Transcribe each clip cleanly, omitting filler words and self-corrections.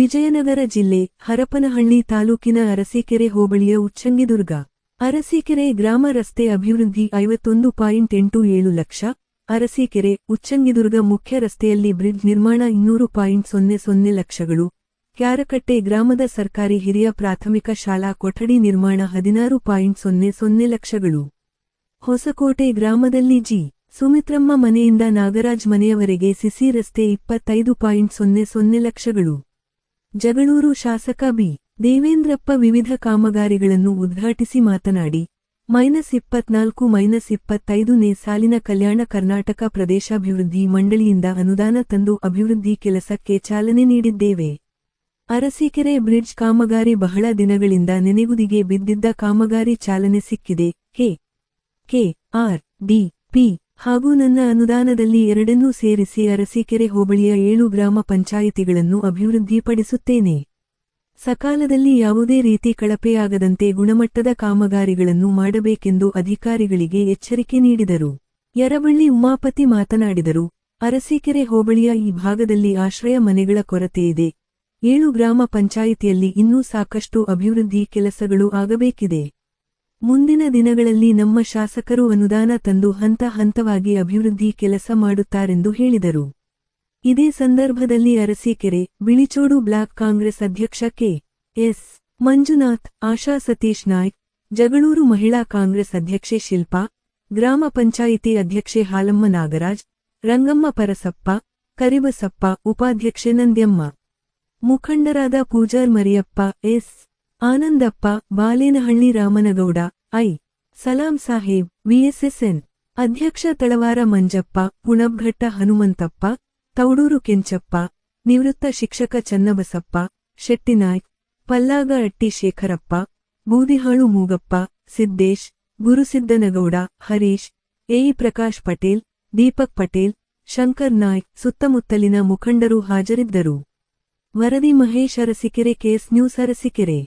ವಿಜಯನಗರ ಜಿಲ್ಲೆ ಹರಪನಹಳ್ಳಿ ತಾಲೂಕಿನ ಅರಸೀಕೆರೆ ಹೋಬಳಿಯ ಉಚ್ಚಂಗಿದುರ್ಗ ಅರಸೀಕೆರೆ ಗ್ರಾಮ ರಸ್ತೆ ಅಭಿವೃದ್ಧಿ 51.87 ಲಕ್ಷ. ಅರಸೀಕೆರೆ ಉಚ್ಚಂಗಿದುರ್ಗ ಮುಖ್ಯ ರಸ್ತೆಯಲ್ಲಿ ಬ್ರಿಡ್ಜ್ ನಿರ್ಮಾಣ 200.00 ಲಕ್ಷಗಳು. ಕ್ಯಾರಕಟ್ಟೆ ಗ್ರಾಮದ ಸರ್ಕಾರಿ ಹಿರಿಯ ಪ್ರಾಥಮಿಕ ಶಾಲಾ ಕೊಠಡಿ ನಿರ್ಮಾಣ 16.00 ಲಕ್ಷಗಳು. ಹೊಸಕೋಟೆ ಗ್ರಾಮದಲ್ಲಿ ಜಿ. ಸುಮಿತ್ರಮ್ಮ ಮನೆಯಿಂದ ನಾಗರಾಜ್ ಮನೆಯವರೆಗೆ ಸಿಸಿ ರಸ್ತೆ 25.00 ಲಕ್ಷಗಳು. ಜಗಳೂರು ಶಾಸಕ ಬಿ. ದೇವೇಂದ್ರಪ್ಪ ವಿವಿಧ ಕಾಮಗಾರಿಗಳನ್ನು ಉದ್ಘಾಟಿಸಿ ಮಾತನಾಡಿ, -24-25ನೇ ಸಾಲಿನ ಕಲ್ಯಾಣ ಕರ್ನಾಟಕ ಪ್ರದೇಶಾಭಿವೃದ್ಧಿ ಮಂಡಳಿಯಿಂದ ಅನುದಾನ ತಂದು ಅಭಿವೃದ್ಧಿ ಕೆಲಸಕ್ಕೆ ಚಾಲನೆ ನೀಡಿದ್ದೇವೆ. ಅರಸೀಕೆರೆ ಬ್ರಿಡ್ಜ್ ಕಾಮಗಾರಿ ಬಹಳ ದಿನಗಳಿಂದ ನೆನೆಗುದಿಗೆ ಬಿದ್ದಿದ್ದ ಕಾಮಗಾರಿ ಚಾಲನೆ ಸಿಕ್ಕಿದೆ. ಕೆ.ಆರ್.ಡಿ.ಪಿ. ಹಾಗೂ ನನ್ನ ಅನುದಾನದಲ್ಲಿ ಎರಡನ್ನೂ ಸೇರಿಸಿ ಅರಸೀಕೆರೆ ಹೋಬಳಿಯ 7 ಗ್ರಾಮ ಪಂಚಾಯಿತಿಗಳನ್ನು ಅಭಿವೃದ್ಧಿಪಡಿಸುತ್ತೇನೆ. ಸಕಾಲದಲ್ಲಿ ಯಾವುದೇ ರೀತಿ ಕಳಪೆಯಾಗದಂತೆ ಗುಣಮಟ್ಟದ ಕಾಮಗಾರಿಗಳನ್ನು ಮಾಡಬೇಕೆಂದು ಅಧಿಕಾರಿಗಳಿಗೆ ಎಚ್ಚರಿಕೆ ನೀಡಿದರು. ಯರಬಳ್ಳಿ ಉಮಾಪತಿ ಮಾತನಾಡಿದರು. ಅರಸೀಕೆರೆ ಹೋಬಳಿಯ ಈ ಭಾಗದಲ್ಲಿ ಆಶ್ರಯ ಮನೆಗಳ ಕೊರತೆಯಿದೆ. 7 ಗ್ರಾಮ ಪಂಚಾಯಿತಿಯಲ್ಲಿ ಇನ್ನೂ ಸಾಕಷ್ಟು ಅಭಿವೃದ್ಧಿ ಕೆಲಸಗಳು ಆಗಬೇಕಿದೆ. ಮುಂದಿನ ದಿನಗಳಲ್ಲಿ ನಮ್ಮ ಶಾಸಕರು ಅನುದಾನ ತಂದು ಹಂತ ಹಂತವಾಗಿ ಅಭಿವೃದ್ಧಿ ಕೆಲಸ ಮಾಡುತ್ತಾರೆಂದು ಹೇಳಿದರು. ಇದೇ ಸಂದರ್ಭದಲ್ಲಿ ಅರಸೀಕೆರೆ ಬಿಳಿಚೋಡು ಬ್ಲಾಕ್ ಕಾಂಗ್ರೆಸ್ ಅಧ್ಯಕ್ಷ ಕೆ.ಎಸ್. ಮಂಜುನಾಥ್, ಆಶಾ ಸತೀಶ್ ನಾಯ್ಕ್, ಜಗಳೂರು ಮಹಿಳಾ ಕಾಂಗ್ರೆಸ್ ಅಧ್ಯಕ್ಷೆ ಶಿಲ್ಪಾ, ಗ್ರಾಮ ಪಂಚಾಯಿತಿ ಅಧ್ಯಕ್ಷೆ ಹಾಲಮ್ಮ ನಾಗರಾಜ್, ರಂಗಮ್ಮ ಪರಸಪ್ಪ, ಕರಿಬಸಪ್ಪ, ಉಪಾಧ್ಯಕ್ಷೆ ನಂದ್ಯಮ್ಮ, ಮುಖಂಡರಾದ Pujar Mariyappa, S. Anandappa, Balenahalli Ramanagouda, I. Salam Saheb, VSSN ಅಧ್ಯಕ್ಷ ತಳವಾರ ಮಂಜಪ್ಪ, ಹುಣಬ್ಘಟ್ಟ ಹನುಮಂತಪ್ಪ, ತೌಡೂರು ಕೆಂಚಪ್ಪ, ನಿವೃತ್ತ ಶಿಕ್ಷಕ ಚನ್ನಬಸಪ್ಪ, ಶೆಟ್ಟಿನಾಯ್ಕ್, ಪಲ್ಲಾಗ ಅಟ್ಟಿ ಶೇಖರಪ್ಪ, ಬೂದಿಹಾಳು ಮೂಗಪ್ಪ, ಸಿದ್ದೇಶ್, ಗುರುಸಿದ್ದನಗೌಡ, ಹರೀಶ್, ಎಇ ಪ್ರಕಾಶ್ ಪಟೇಲ್, ದೀಪಕ್ ಪಟೇಲ್, ಶಂಕರ್ ನಾಯ್ಕ್ ಸುತ್ತಮುತ್ತಲಿನ ಮುಖಂಡರು ಹಾಜರಿದ್ದರು. ವರದಿ ಮಹೇಶ್, ಅರಸೀಕೆರೆ, ಕೆಎಸ್ ನ್ಯೂಸ್, ಅರಸೀಕೆರೆ.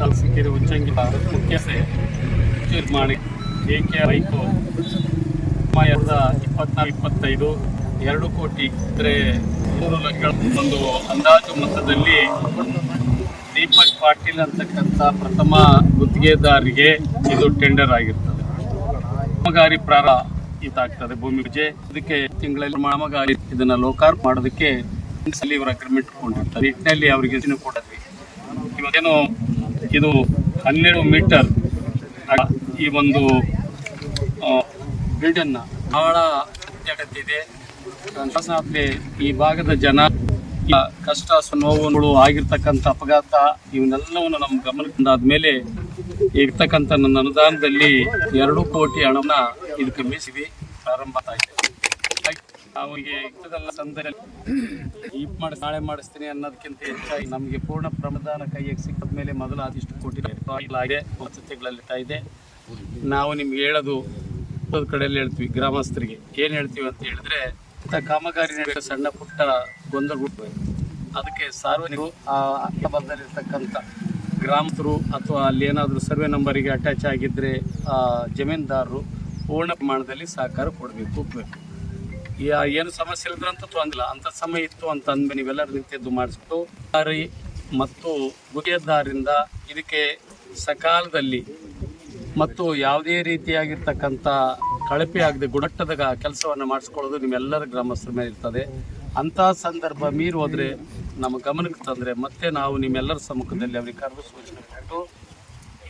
ಅರಸೀಕೆರೆ ಉಚ್ಚಂಗಿ ಮುಖ್ಯ ಮಾಡಿ ಎಕೆ ಬೈಕು 24-25 2 ಕೋಟಿ ಅಂದರೆ 3 ಲಕ್ಷ ಒಂದು ಅಂದಾಜು ಮೊತ್ತದಲ್ಲಿ ದೀಪಕ್ ಪಾಟೀಲ್ ಅಂತಕ್ಕಂಥ ಪ್ರಥಮ ಗುತ್ತಿಗೆದಾರರಿಗೆ ಇದು ಟೆಂಡರ್ ಆಗಿರ್ತದೆ. ಕಾಮಗಾರಿ ಪ್ರಾರಂಭ ಇದಾಗ್ತದೆ. ಭೂಮಿ ಪೂಜೆ ಇದಕ್ಕೆ ತಿಂಗಳಲ್ಲಿ ಕಾಮಗಾರಿ ಇದನ್ನ ಲೋಕಾರ್ಪಣೆ ಮಾಡೋದಕ್ಕೆ ಇವರು ಅಗ್ರಿಮೆಂಟ್ ಕೊಂಡಿರ್ತಾರೆ. ನಿಟ್ಟಿನಲ್ಲಿ ಅವರಿಗೆ ಕೊಟ್ಟಿದ್ವಿ. ಇವತ್ತೇನು ಇದು 12 ಮೀಟರ್ ಈ ಒಂದು ಬಿಲ್ಡನ್ನ ಬಹಳ ಅತ್ಯಗತ್ಯ ಇದೆ. ಈ ಭಾಗದ ಜನ ಕಷ್ಟ ನೋವುಗಳು ಆಗಿರ್ತಕ್ಕಂಥ ಅಪಘಾತ ಇವನ್ನೆಲ್ಲವನ್ನು ನಮ್ಮ ಗಮನಕ್ಕೆ ಬಂದಾದ್ಮೇಲೆ ಇರ್ತಕ್ಕಂಥ ನನ್ನ ಅನುದಾನದಲ್ಲಿ 2 ಕೋಟಿ ಹಣವನ್ನ ಇದಕ್ಕೆ ಮೀಸಿವಿ ಪ್ರಾರಂಭ ಆಯ್ತು. ಅವರಿಗೆ ಇಂಥದೆಲ್ಲ ಸಂದರ್ಭದಲ್ಲಿ ನಾಳೆ ಮಾಡಿಸ್ತೀನಿ ಅನ್ನೋದಕ್ಕಿಂತ ಹೆಚ್ಚಾಗಿ ನಮಗೆ ಪೂರ್ಣ ಪ್ರಮಾಣ ಕೈಗೆ ಸಿಕ್ಕಿದ ಮೇಲೆ ಮೊದಲು ಆದಿಷ್ಟು ಕೋಟಿ ವಸತಿಗಳಲ್ಲಿ ಇದೆ. ನಾವು ನಿಮ್ಗೆ ಹೇಳೋದು ಕಡೆಯಲ್ಲಿ ಹೇಳ್ತೀವಿ, ಗ್ರಾಮಸ್ಥರಿಗೆ ಏನು ಹೇಳ್ತೀವಿ ಅಂತ ಹೇಳಿದ್ರೆ, ಕಾಮಗಾರಿ ಸಣ್ಣ ಪುಟ್ಟ ಗೊಂದಲ ಹುಟ್ಟಬೇಕು. ಅದಕ್ಕೆ ಸಾರ್ವಜನಿಕರು ಆ ಅಕ್ಕಬಂದಲ್ಲಿರ್ತಕ್ಕಂಥ ಗ್ರಾಮಸ್ಥರು ಅಥವಾ ಅಲ್ಲಿ ಏನಾದರೂ ಸರ್ವೆ ನಂಬರಿಗೆ ಅಟ್ಯಾಚ್ ಆಗಿದ್ದರೆ ಜಮೀನ್ದಾರರು ಪೂರ್ಣ ಪ್ರಮಾಣದಲ್ಲಿ ಸಹಕಾರ ಕೊಡಬೇಕು. ಏನು ಸಮಸ್ಯೆ ಇಲ್ಲದ್ರಂತೂ ತೊಂದಿಲ್ಲ. ಅಂಥ ಸಮಯ ಇತ್ತು ಅಂತ ಅಂದ್ಮೇಲೆ ನೀವೆಲ್ಲರೂ ನಿಂತಿದ್ದು ಮಾಡಿಸ್ಬಿಟ್ಟು ಮತ್ತು ಗುತ್ತಿಗೆದಾರರಿಂದ ಇದಕ್ಕೆ ಸಕಾಲದಲ್ಲಿ ಮತ್ತು ಯಾವುದೇ ರೀತಿಯಾಗಿರ್ತಕ್ಕಂಥ ಕಳಪೆ ಆಗದೆ ಗುಣಮಟ್ಟದ ಕೆಲಸವನ್ನು ಮಾಡಿಸ್ಕೊಳ್ಳೋದು ನಿಮ್ಮೆಲ್ಲರ ಗ್ರಾಮಸ್ಥರ ಮೇಲೆ ಇರ್ತದೆ. ಅಂಥ ಸಂದರ್ಭ ಮೀರಿ ಹೋದರೆ ನಮ್ಮ ಗಮನಕ್ಕೆ ತಂದರೆ ಮತ್ತೆ ನಾವು ನಿಮ್ಮೆಲ್ಲರ ಸಮ್ಮುಖದಲ್ಲಿ ಅವರಿಗೆ ಕರೆದು ಸೂಚನೆ ಕೊಟ್ಟು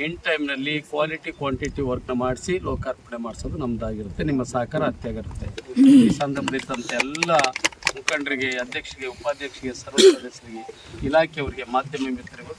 ಇನ್ ಟೈಮ್ನಲ್ಲಿ ಕ್ವಾಲಿಟಿ ಕ್ವಾಂಟಿಟಿ ವರ್ಕ್ನ ಮಾಡಿಸಿ ಲೋಕಾರ್ಪಣೆ ಮಾಡಿಸೋದು ನಮ್ಮದಾಗಿರುತ್ತೆ. ನಿಮ್ಮ ಸಹಕಾರ ಅತ್ಯಗತ್ಯ. ಈ ಸಂದರ್ಭದಂಥ ಎಲ್ಲ ಮುಖಂಡರಿಗೆ, ಅಧ್ಯಕ್ಷರಿಗೆ, ಉಪಾಧ್ಯಕ್ಷರಿಗೆ, ಸರ್ವ ಸದಸ್ಯರಿಗೆ, ಇಲಾಖೆಯವರಿಗೆ, ಮಾಧ್ಯಮ ಮಿತ್ರರಿಗೂ